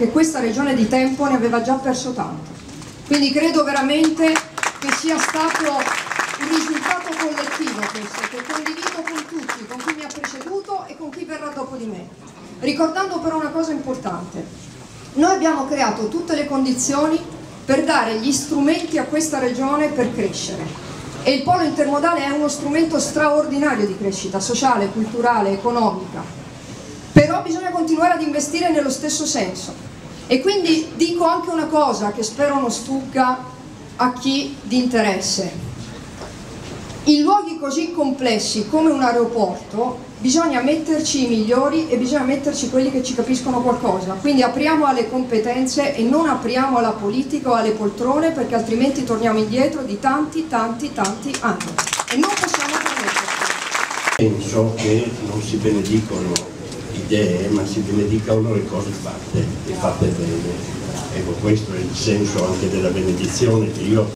che questa regione di tempo ne aveva già perso tanto. Quindi credo veramente che sia stato un risultato collettivo questo, che condivido con tutti, con chi mi ha preceduto e con chi verrà dopo di me. Ricordando però una cosa importante: noi abbiamo creato tutte le condizioni per dare gli strumenti a questa regione per crescere. E il polo intermodale è uno strumento straordinario di crescita sociale, culturale, economica. Però bisogna continuare ad investire nello stesso senso. E quindi dico anche una cosa che spero non sfugga a chi di interesse. In luoghi così complessi come un aeroporto bisogna metterci i migliori e bisogna metterci quelli che ci capiscono qualcosa. Quindi apriamo alle competenze e non apriamo alla politica o alle poltrone, perché altrimenti torniamo indietro di tanti anni e non possiamo permetterci. Penso che non si benedicono idee, ma si benedicano le cose fatte e fatte bene. Ecco, questo è il senso anche della benedizione che io